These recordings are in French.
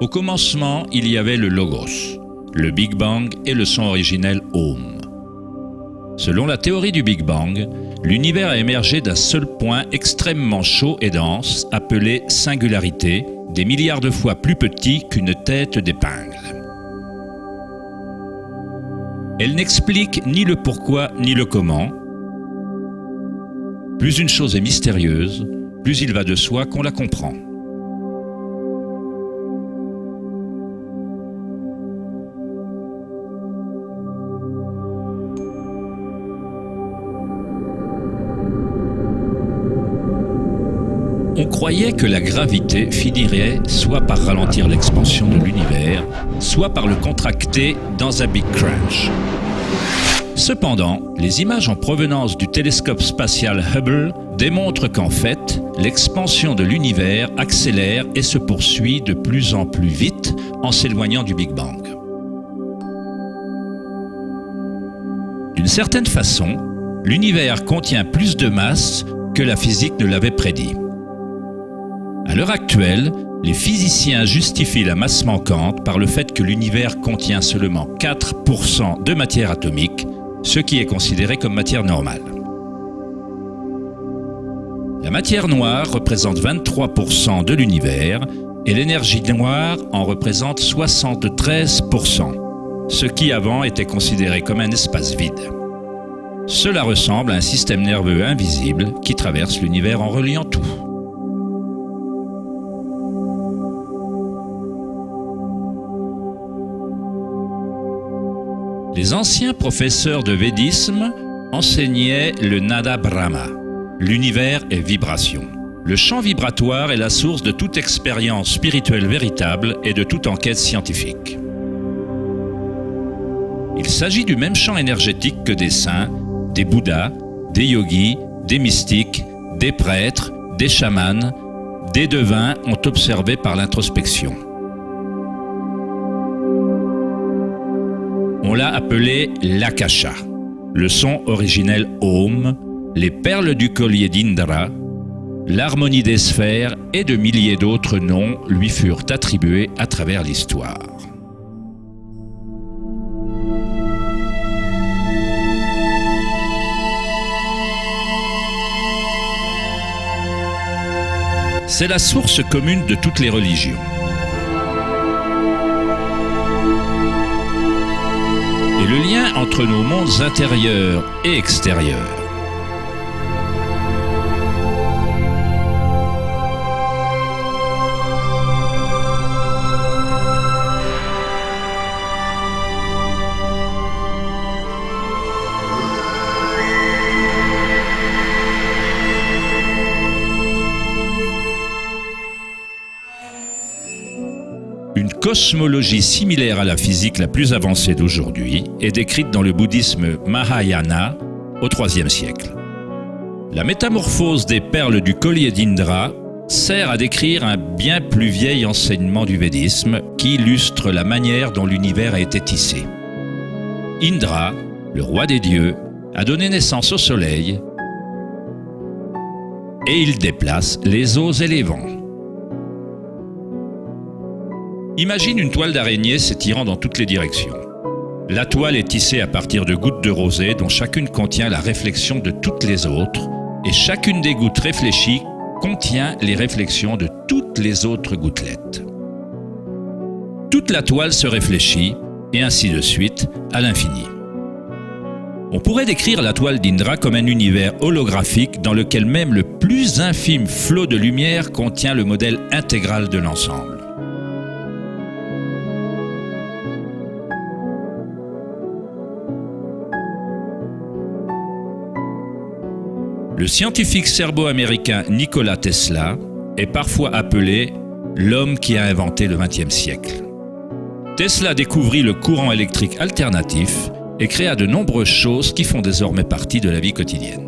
Au commencement, il y avait le Logos, le Big Bang et le son originel Om. Selon la théorie du Big Bang, l'univers a émergé d'un seul point extrêmement chaud et dense, appelé singularité, des milliards de fois plus petit qu'une tête d'épingle. Elle n'explique ni le pourquoi ni le comment. Plus une chose est mystérieuse, plus il va de soi qu'on la comprend. On croyait que la gravité finirait soit par ralentir l'expansion de l'univers, soit par le contracter dans un Big Crunch. Cependant, les images en provenance du télescope spatial Hubble démontrent qu'en fait, l'expansion de l'univers accélère et se poursuit de plus en plus vite en s'éloignant du Big Bang. D'une certaine façon, l'univers contient plus de masse que la physique ne l'avait prédit. À l'heure actuelle, les physiciens justifient la masse manquante par le fait que l'univers contient seulement 4% de matière atomique, ce qui est considéré comme matière normale. La matière noire représente 23% de l'univers et l'énergie noire en représente 73%, ce qui avant était considéré comme un espace vide. Cela ressemble à un système nerveux invisible qui traverse l'univers en reliant tout. Les anciens professeurs de védisme enseignaient le Nada Brahma. L'univers est vibration. Le champ vibratoire est la source de toute expérience spirituelle véritable et de toute enquête scientifique. Il s'agit du même champ énergétique que des saints, des bouddhas, des yogis, des mystiques, des prêtres, des chamans, des devins ont observé par l'introspection. On l'a appelé l'Akasha, le son originel Om, les perles du collier d'Indra, l'harmonie des sphères et de milliers d'autres noms lui furent attribués à travers l'histoire. C'est la source commune de toutes les religions. Et le lien entre nos mondes intérieurs et extérieurs. Une cosmologie similaire à la physique la plus avancée d'aujourd'hui est décrite dans le bouddhisme Mahayana au IIIe siècle. La métamorphose des perles du collier d'Indra sert à décrire un bien plus vieil enseignement du védisme qui illustre la manière dont l'univers a été tissé. Indra, le roi des dieux, a donné naissance au soleil et il déplace les eaux et les vents. Imagine une toile d'araignée s'étirant dans toutes les directions. La toile est tissée à partir de gouttes de rosée dont chacune contient la réflexion de toutes les autres et chacune des gouttes réfléchies contient les réflexions de toutes les autres gouttelettes. Toute la toile se réfléchit et ainsi de suite à l'infini. On pourrait décrire la toile d'Indra comme un univers holographique dans lequel même le plus infime flot de lumière contient le modèle intégral de l'ensemble. Le scientifique serbo-américain Nikola Tesla est parfois appelé l'homme qui a inventé le XXe siècle. Tesla découvrit le courant électrique alternatif et créa de nombreuses choses qui font désormais partie de la vie quotidienne.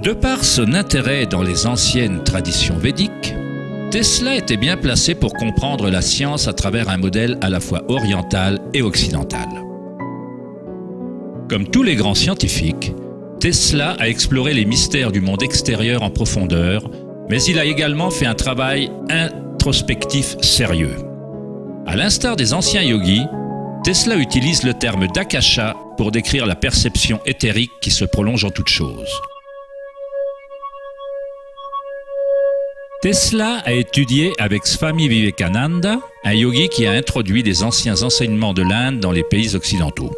De par son intérêt dans les anciennes traditions védiques, Tesla était bien placé pour comprendre la science à travers un modèle à la fois oriental et occidental. Comme tous les grands scientifiques, Tesla a exploré les mystères du monde extérieur en profondeur, mais il a également fait un travail introspectif sérieux. À l'instar des anciens yogis, Tesla utilise le terme d'akasha pour décrire la perception éthérique qui se prolonge en toute chose. Tesla a étudié avec Swami Vivekananda, un yogi qui a introduit des anciens enseignements de l'Inde dans les pays occidentaux.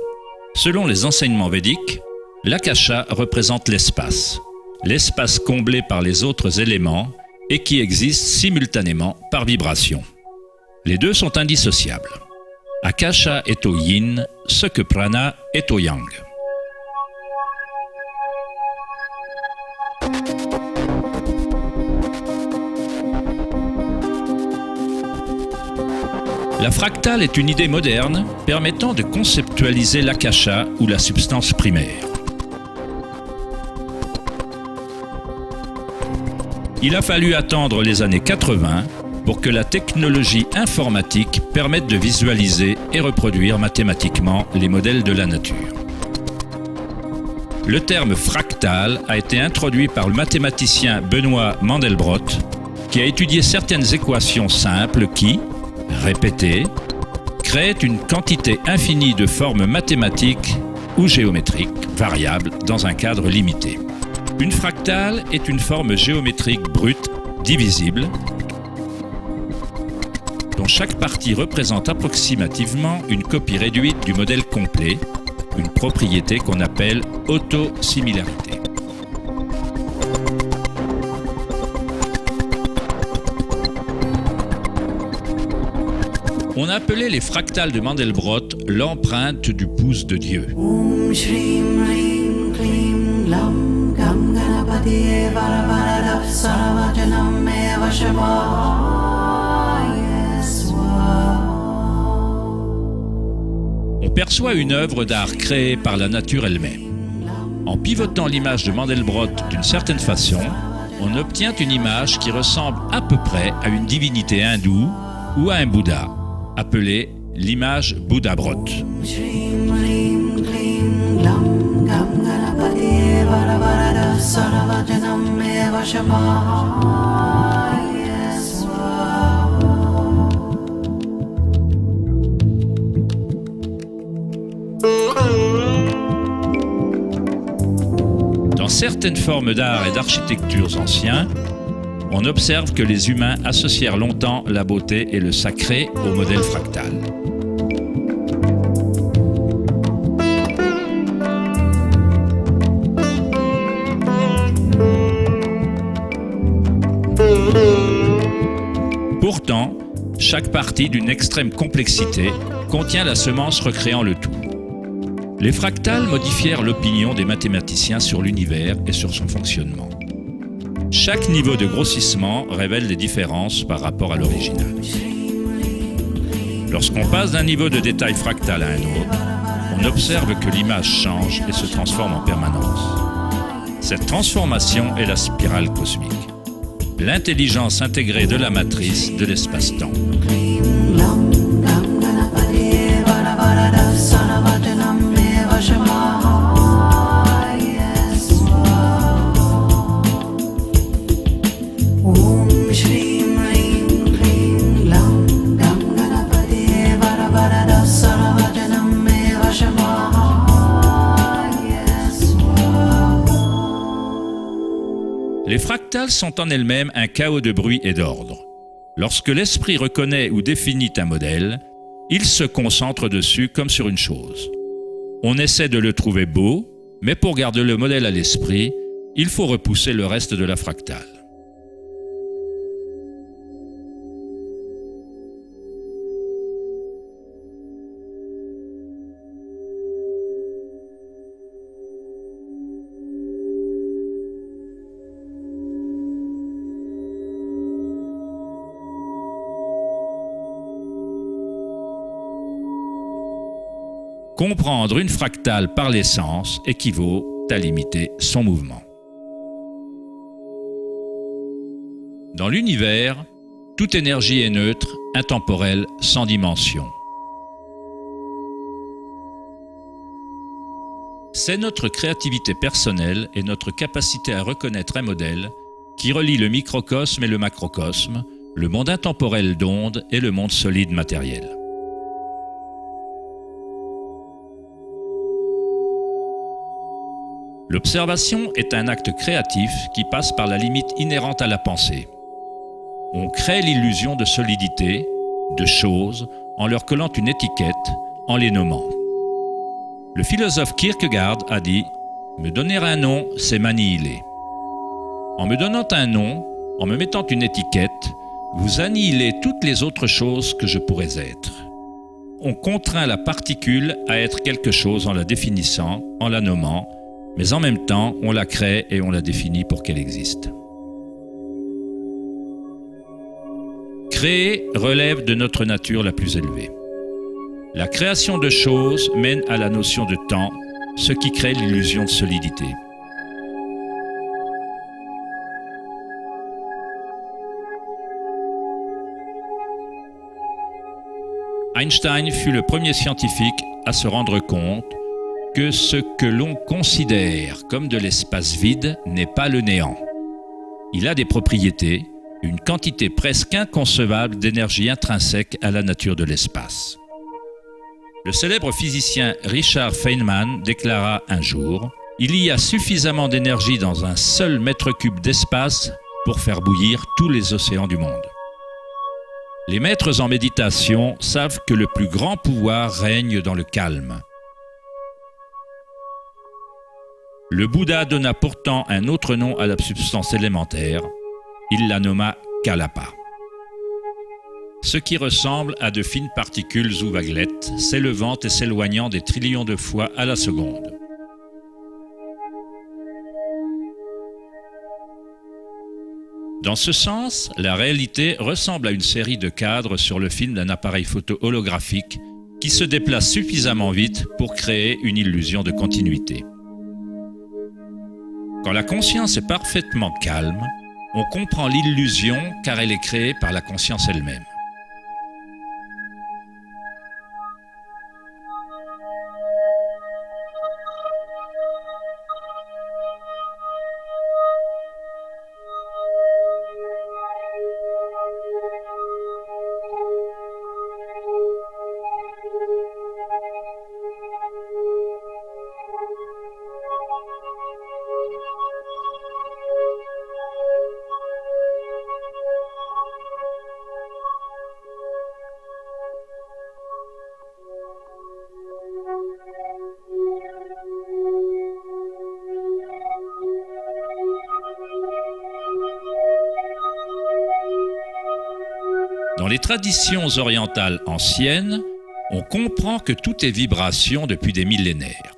Selon les enseignements védiques, l'akasha représente l'espace comblé par les autres éléments et qui existe simultanément par vibration. Les deux sont indissociables. Akasha est au yin, ce que prana est au yang. La fractale est une idée moderne permettant de conceptualiser l'akasha ou la substance primaire. Il a fallu attendre les années 80 pour que la technologie informatique permette de visualiser et reproduire mathématiquement les modèles de la nature. Le terme fractal a été introduit par le mathématicien Benoît Mandelbrot, qui a étudié certaines équations simples qui, répétées, créent une quantité infinie de formes mathématiques ou géométriques variables dans un cadre limité. Une fractale est une forme géométrique brute, divisible, dont chaque partie représente approximativement une copie réduite du modèle complet, une propriété qu'on appelle autosimilarité. On appelait les fractales de Mandelbrot l'empreinte du pouce de Dieu. Om Shrim Rim Klim Lam Gam Ganapatiye Varavarada Saravajanam Eva Shavaya Swaha. On perçoit une œuvre d'art créée par la nature elle-même. En pivotant l'image de Mandelbrot d'une certaine façon, on obtient une image qui ressemble à peu près à une divinité hindoue ou à un Bouddha, appelée l'image Bouddha-Brot. Dans certaines formes d'art et d'architectures anciens, on observe que les humains associèrent longtemps la beauté et le sacré au modèle fractal. Pourtant, chaque partie d'une extrême complexité contient la semence recréant le tout. Les fractales modifièrent l'opinion des mathématiciens sur l'univers et sur son fonctionnement. Chaque niveau de grossissement révèle des différences par rapport à l'original. Lorsqu'on passe d'un niveau de détail fractal à un autre, on observe que l'image change et se transforme en permanence. Cette transformation est la spirale cosmique, l'intelligence intégrée de la matrice de l'espace-temps. Les fractales sont en elles-mêmes un chaos de bruit et d'ordre. Lorsque l'esprit reconnaît ou définit un modèle, il se concentre dessus comme sur une chose. On essaie de le trouver beau, mais pour garder le modèle à l'esprit, il faut repousser le reste de la fractale. Comprendre une fractale par l'essence équivaut à limiter son mouvement. Dans l'univers, toute énergie est neutre, intemporelle, sans dimension. C'est notre créativité personnelle et notre capacité à reconnaître un modèle qui relie le microcosme et le macrocosme, le monde intemporel d'ondes et le monde solide matériel. L'observation est un acte créatif qui passe par la limite inhérente à la pensée. On crée l'illusion de solidité, de choses, en leur collant une étiquette, en les nommant. Le philosophe Kierkegaard a dit « Me donner un nom, c'est m'annihiler ». En me donnant un nom, en me mettant une étiquette, vous annihilez toutes les autres choses que je pourrais être. On contraint la particule à être quelque chose en la définissant, en la nommant, mais en même temps, on la crée et on la définit pour qu'elle existe. Créer relève de notre nature la plus élevée. La création de choses mène à la notion de temps, ce qui crée l'illusion de solidité. Einstein fut le premier scientifique à se rendre compte que ce que l'on considère comme de l'espace vide n'est pas le néant. Il a des propriétés, une quantité presque inconcevable d'énergie intrinsèque à la nature de l'espace. Le célèbre physicien Richard Feynman déclara un jour « Il y a suffisamment d'énergie dans un seul mètre cube d'espace pour faire bouillir tous les océans du monde. » Les maîtres en méditation savent que le plus grand pouvoir règne dans le calme. Le Bouddha donna pourtant un autre nom à la substance élémentaire. Il la nomma Kalapa. Ce qui ressemble à de fines particules ou vaguelettes, s'élevant et s'éloignant des trillions de fois à la seconde. Dans ce sens, la réalité ressemble à une série de cadres sur le film d'un appareil photo holographique qui se déplace suffisamment vite pour créer une illusion de continuité. Quand la conscience est parfaitement calme, on comprend l'illusion car elle est créée par la conscience elle-même. Dans les traditions orientales anciennes, on comprend que tout est vibration depuis des millénaires.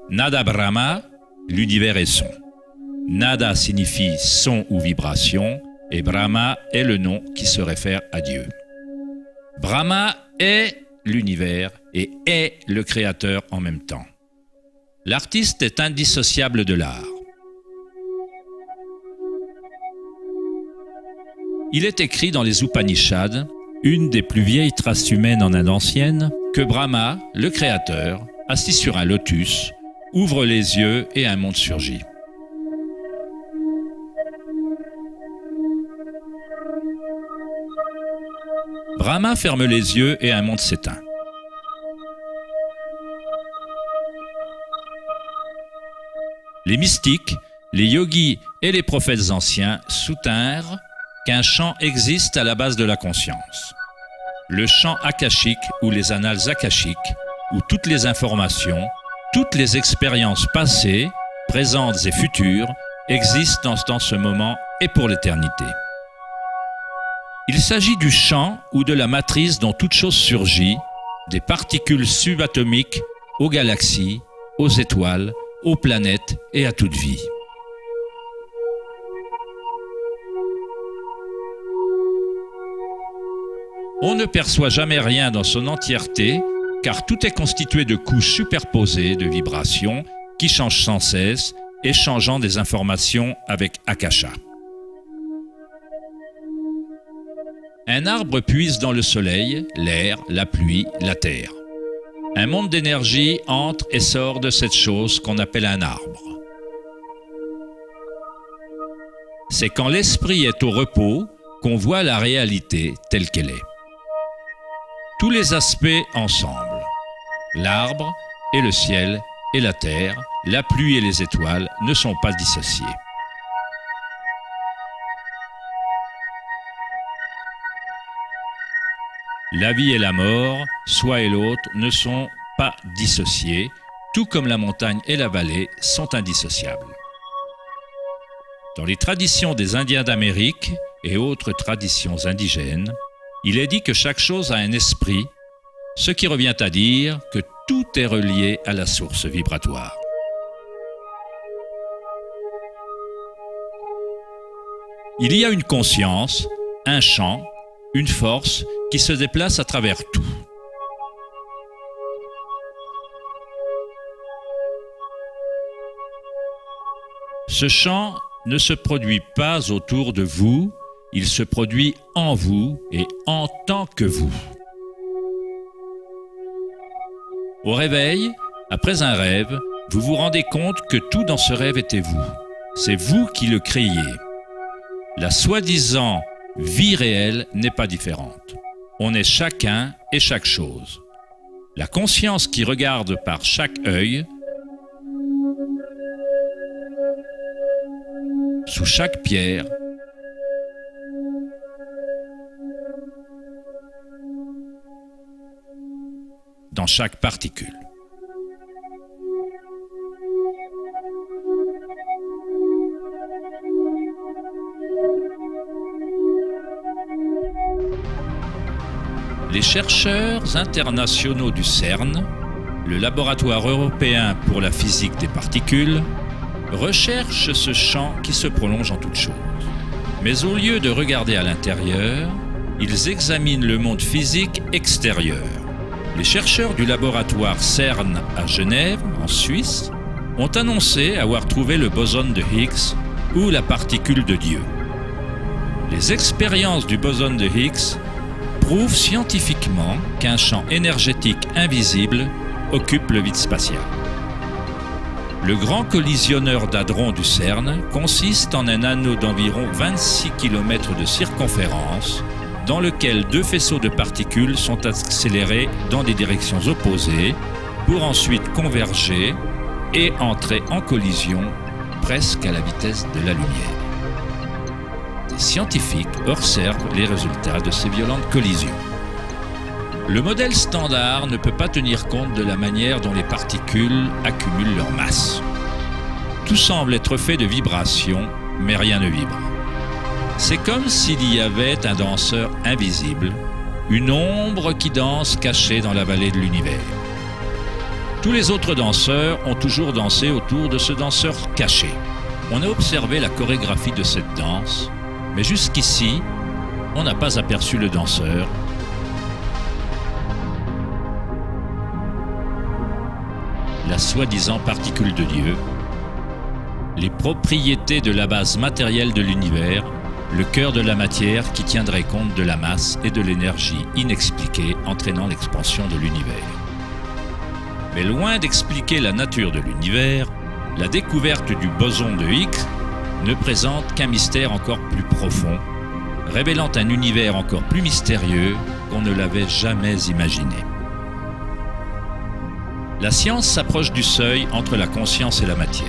Nada Brahma, l'univers est son. Nada signifie son ou vibration, et Brahma est le nom qui se réfère à Dieu. Brahma est l'univers et est le créateur en même temps. L'artiste est indissociable de l'art. Il est écrit dans les Upanishads, une des plus vieilles traces humaines en Inde ancienne, que Brahma, le créateur, assis sur un lotus, ouvre les yeux et un monde surgit. Brahma ferme les yeux et un monde s'éteint. Les mystiques, les yogis et les prophètes anciens soutinrent qu'un champ existe à la base de la conscience. Le champ akashique ou les annales akashiques, où toutes les informations, toutes les expériences passées, présentes et futures existent dans ce moment et pour l'éternité. Il s'agit du champ ou de la matrice dont toute chose surgit, des particules subatomiques aux galaxies, aux étoiles, aux planètes et à toute vie. On ne perçoit jamais rien dans son entièreté, car tout est constitué de couches superposées de vibrations qui changent sans cesse, échangeant des informations avec Akasha. Un arbre puise dans le soleil, l'air, la pluie, la terre. Un monde d'énergie entre et sort de cette chose qu'on appelle un arbre. C'est quand l'esprit est au repos qu'on voit la réalité telle qu'elle est. Tous les aspects ensemble, l'arbre et le ciel et la terre, la pluie et les étoiles ne sont pas dissociés. La vie et la mort, soi et l'autre, ne sont pas dissociés, tout comme la montagne et la vallée sont indissociables. Dans les traditions des Indiens d'Amérique et autres traditions indigènes, il est dit que chaque chose a un esprit, ce qui revient à dire que tout est relié à la source vibratoire. Il y a une conscience, un champ, une force qui se déplace à travers tout. Ce champ ne se produit pas autour de vous, il se produit en vous et en tant que vous. Au réveil, après un rêve, vous vous rendez compte que tout dans ce rêve était vous. C'est vous qui le créiez. La soi-disant vie réelle n'est pas différente. On est chacun et chaque chose. La conscience qui regarde par chaque œil, sous chaque pierre, dans chaque particule. Les chercheurs internationaux du CERN, le laboratoire européen pour la physique des particules, recherchent ce champ qui se prolonge en toutes choses. Mais au lieu de regarder à l'intérieur, ils examinent le monde physique extérieur. Les chercheurs du laboratoire CERN à Genève, en Suisse, ont annoncé avoir trouvé le boson de Higgs ou la particule de Dieu. Les expériences du boson de Higgs prouvent scientifiquement qu'un champ énergétique invisible occupe le vide spatial. Le grand collisionneur d'hadrons du CERN consiste en un anneau d'environ 26 km de circonférence dans lequel deux faisceaux de particules sont accélérés dans des directions opposées pour ensuite converger et entrer en collision presque à la vitesse de la lumière. Des scientifiques observent les résultats de ces violentes collisions. Le modèle standard ne peut pas tenir compte de la manière dont les particules accumulent leur masse. Tout semble être fait de vibrations, mais rien ne vibre. C'est comme s'il y avait un danseur invisible, une ombre qui danse cachée dans la vallée de l'univers. Tous les autres danseurs ont toujours dansé autour de ce danseur caché. On a observé la chorégraphie de cette danse, mais jusqu'ici, on n'a pas aperçu le danseur. La soi-disant particule de Dieu, les propriétés de la base matérielle de l'univers, le cœur de la matière qui tiendrait compte de la masse et de l'énergie inexpliquée entraînant l'expansion de l'univers. Mais loin d'expliquer la nature de l'univers, la découverte du boson de Higgs ne présente qu'un mystère encore plus profond, révélant un univers encore plus mystérieux qu'on ne l'avait jamais imaginé. La science s'approche du seuil entre la conscience et la matière.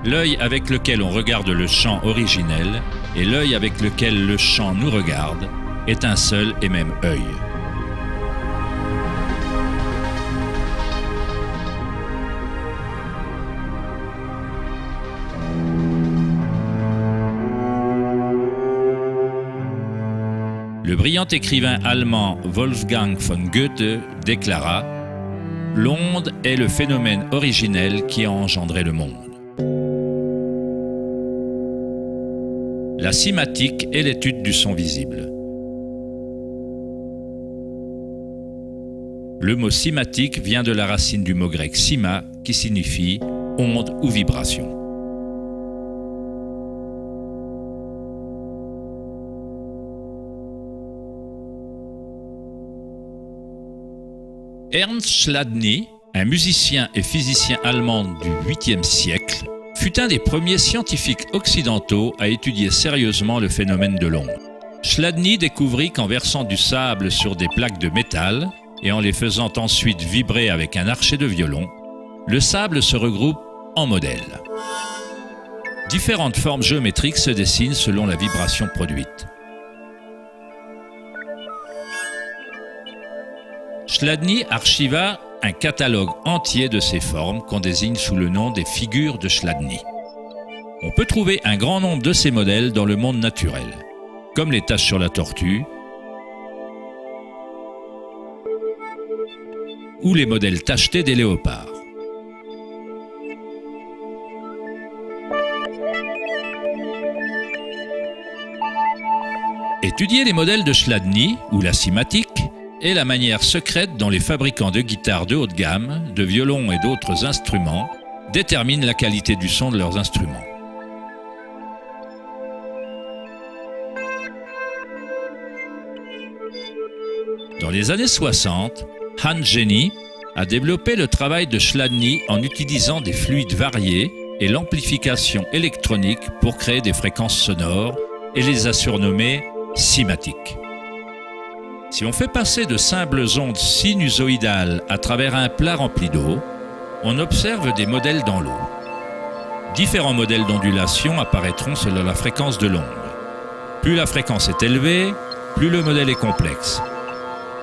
L'œil avec lequel on regarde le champ originel et l'œil avec lequel le champ nous regarde est un seul et même œil. Le brillant écrivain allemand Wolfgang von Goethe déclara « L'onde est le phénomène originel qui a engendré le monde. » La cymatique est l'étude du son visible. Le mot cymatique vient de la racine du mot grec cyma qui signifie onde ou vibration. Ernst Chladni, un musicien et physicien allemand du 8e siècle, fut un des premiers scientifiques occidentaux à étudier sérieusement le phénomène de l'onde. Chladni découvrit qu'en versant du sable sur des plaques de métal et en les faisant ensuite vibrer avec un archet de violon, le sable se regroupe en modèles. Différentes formes géométriques se dessinent selon la vibration produite. Chladni archiva un catalogue entier de ces formes qu'on désigne sous le nom des figures de Chladni. On peut trouver un grand nombre de ces modèles dans le monde naturel, comme les taches sur la tortue ou les modèles tachetés des léopards. Étudier les modèles de Chladni ou la cymatique est la manière secrète dont les fabricants de guitares de haute gamme, de violons et d'autres instruments déterminent la qualité du son de leurs instruments. Dans les années 60, Hans Jenny a développé le travail de Chladni en utilisant des fluides variés et l'amplification électronique pour créer des fréquences sonores et les a surnommées cymatiques. Si on fait passer de simples ondes sinusoïdales à travers un plat rempli d'eau, on observe des modèles dans l'eau. Différents modèles d'ondulation apparaîtront selon la fréquence de l'onde. Plus la fréquence est élevée, plus le modèle est complexe.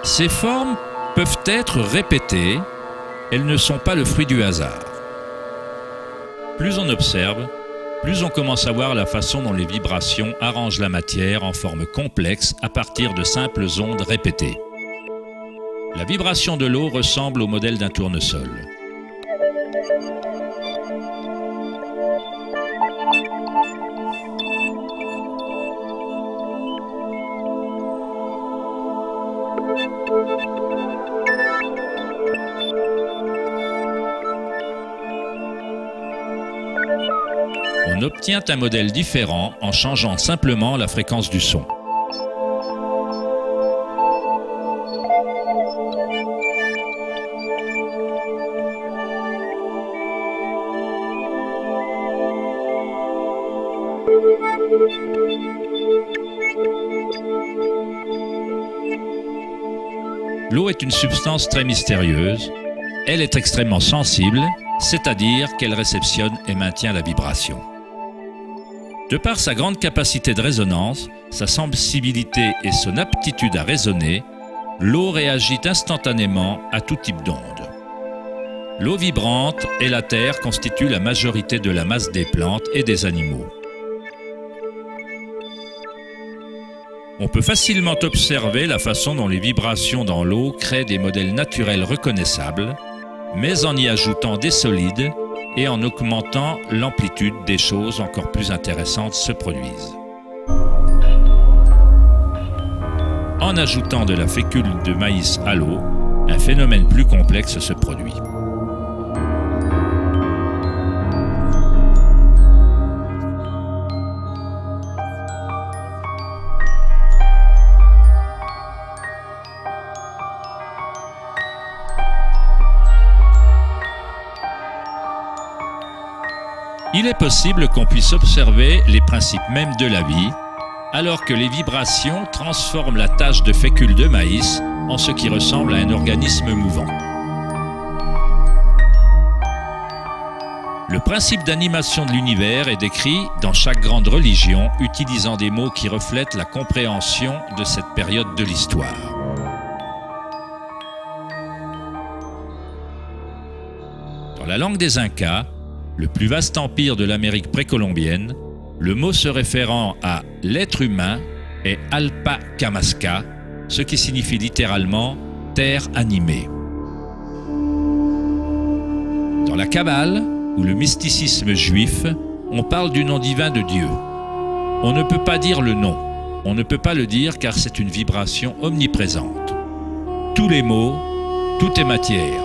Ces formes peuvent être répétées, elles ne sont pas le fruit du hasard. Plus on observe, plus on commence à voir la façon dont les vibrations arrangent la matière en forme complexe à partir de simples ondes répétées. La vibration de l'eau ressemble au modèle d'un tournesol. On obtient un modèle différent en changeant simplement la fréquence du son. L'eau est une substance très mystérieuse. Elle est extrêmement sensible, c'est-à-dire qu'elle réceptionne et maintient la vibration. De par sa grande capacité de résonance, sa sensibilité et son aptitude à résonner, l'eau réagit instantanément à tout type d'onde. L'eau vibrante et la terre constituent la majorité de la masse des plantes et des animaux. On peut facilement observer la façon dont les vibrations dans l'eau créent des modèles naturels reconnaissables, mais en y ajoutant des solides et en augmentant l'amplitude, des choses encore plus intéressantes se produisent. En ajoutant de la fécule de maïs à l'eau, un phénomène plus complexe se produit. Il est possible qu'on puisse observer les principes mêmes de la vie, alors que les vibrations transforment la tache de fécule de maïs en ce qui ressemble à un organisme mouvant. Le principe d'animation de l'univers est décrit dans chaque grande religion, utilisant des mots qui reflètent la compréhension de cette période de l'histoire. Dans la langue des Incas, le plus vaste empire de l'Amérique précolombienne, le mot se référant à l'être humain est Alpakamasca, ce qui signifie littéralement « terre animée ». Dans la Kabbale, ou le mysticisme juif, on parle du nom divin de Dieu. On ne peut pas dire le nom, on ne peut pas le dire car c'est une vibration omniprésente. Tous les mots, tout est matière,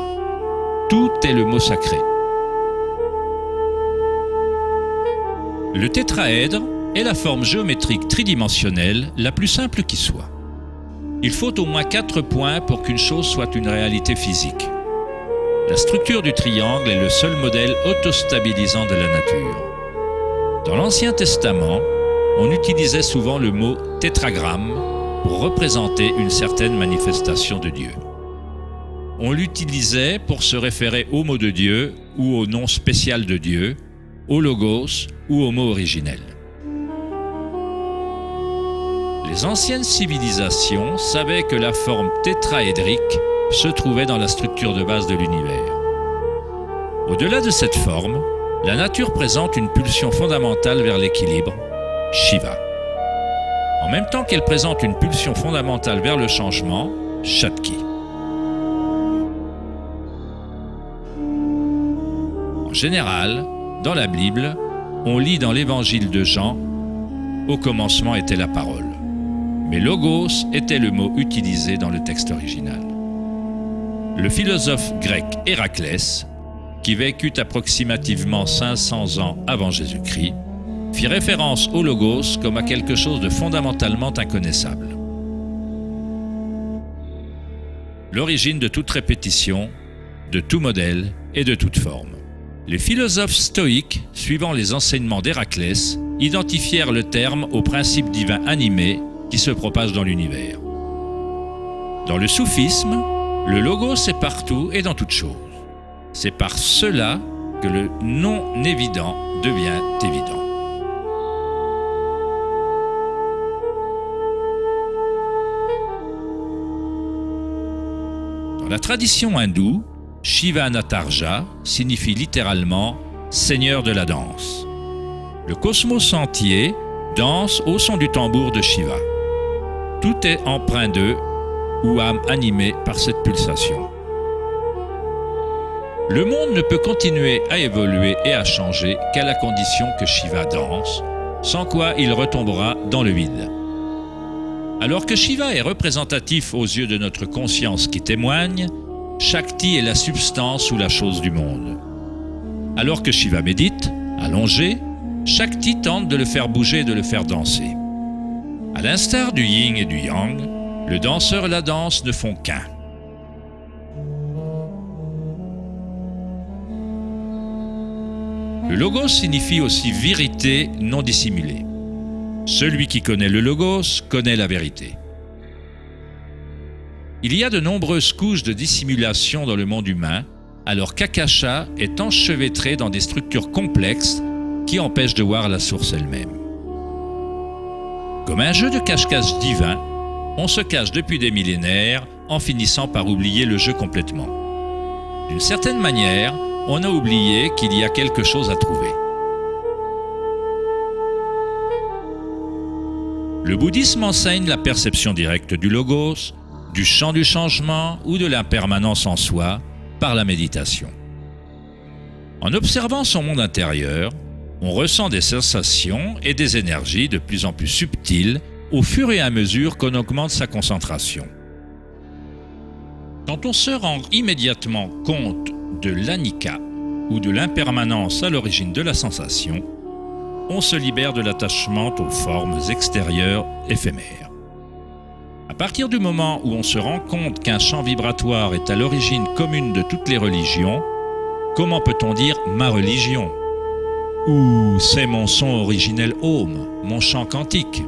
tout est le mot sacré. Le tétraèdre est la forme géométrique tridimensionnelle la plus simple qui soit. Il faut au moins 4 points pour qu'une chose soit une réalité physique. La structure du triangle est le seul modèle autostabilisant de la nature. Dans l'Ancien Testament, on utilisait souvent le mot tétragramme pour représenter une certaine manifestation de Dieu. On l'utilisait pour se référer au mot de Dieu ou au nom spécial de Dieu, au logos ou au mot originel. Les anciennes civilisations savaient que la forme tétraédrique se trouvait dans la structure de base de l'univers. Au-delà de cette forme, la nature présente une pulsion fondamentale vers l'équilibre, Shiva. En même temps qu'elle présente une pulsion fondamentale vers le changement, Shakti. En général, dans la Bible, on lit dans l'évangile de Jean « Au commencement était la parole ». Mais logos était le mot utilisé dans le texte original. Le philosophe grec Héraclès, qui vécut approximativement 500 ans avant Jésus-Christ, fit référence au logos comme à quelque chose de fondamentalement inconnaissable. L'origine de toute répétition, de tout modèle et de toute forme. Les philosophes stoïques, suivant les enseignements d'Héraclès, identifièrent le terme au principe divin animé qui se propage dans l'univers. Dans le soufisme, le logos est partout et dans toute chose. C'est par cela que le non-évident devient évident. Dans la tradition hindoue, Shiva Natarja signifie littéralement « Seigneur de la danse ». Le cosmos entier danse au son du tambour de Shiva. Tout est empreint d'eux ou âme animée par cette pulsation. Le monde ne peut continuer à évoluer et à changer qu'à la condition que Shiva danse, sans quoi il retombera dans le vide. Alors que Shiva est représentatif aux yeux de notre conscience qui témoigne, Shakti est la substance ou la chose du monde. Alors que Shiva médite, allongé, Shakti tente de le faire bouger et de le faire danser. À l'instar du yin et du yang, le danseur et la danse ne font qu'un. Le logos signifie aussi vérité non dissimulée. Celui qui connaît le logos connaît la vérité. Il y a de nombreuses couches de dissimulation dans le monde humain, alors qu'Akasha est enchevêtré dans des structures complexes qui empêchent de voir la source elle-même. Comme un jeu de cache-cache divin, on se cache depuis des millénaires en finissant par oublier le jeu complètement. D'une certaine manière, on a oublié qu'il y a quelque chose à trouver. Le bouddhisme enseigne la perception directe du logos, du champ du changement ou de l'impermanence en soi par la méditation. En observant son monde intérieur, on ressent des sensations et des énergies de plus en plus subtiles au fur et à mesure qu'on augmente sa concentration. Quand on se rend immédiatement compte de l'anika ou de l'impermanence à l'origine de la sensation, on se libère de l'attachement aux formes extérieures éphémères. À partir du moment où on se rend compte qu'un champ vibratoire est à l'origine commune de toutes les religions, comment peut-on dire « ma religion » ou « c'est mon son originel Om, mon chant quantique ».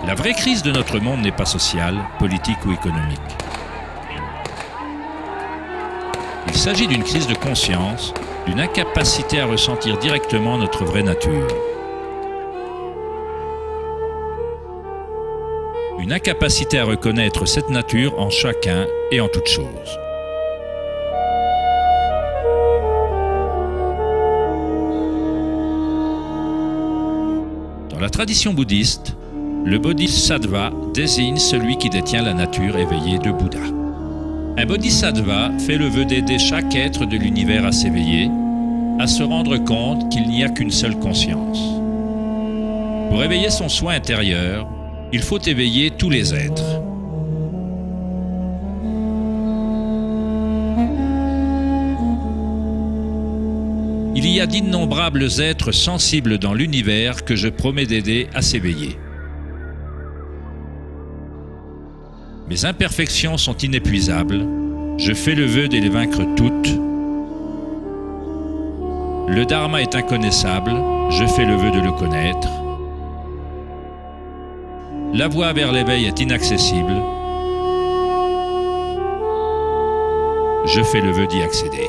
La vraie crise de notre monde n'est pas sociale, politique ou économique. Il s'agit d'une crise de conscience, d'une incapacité à ressentir directement notre vraie nature. Une incapacité à reconnaître cette nature en chacun et en toute chose. Dans la tradition bouddhiste, le bodhisattva désigne celui qui détient la nature éveillée de Bouddha. Un bodhisattva fait le vœu d'aider chaque être de l'univers à s'éveiller, à se rendre compte qu'il n'y a qu'une seule conscience. Pour éveiller son soi intérieur, il faut éveiller tous les êtres. Il y a d'innombrables êtres sensibles dans l'univers que je promets d'aider à s'éveiller. Mes imperfections sont inépuisables. Je fais le vœu de les vaincre toutes. Le Dharma est inconnaissable. Je fais le vœu de le connaître. La voie vers l'éveil est inaccessible. Je fais le vœu d'y accéder.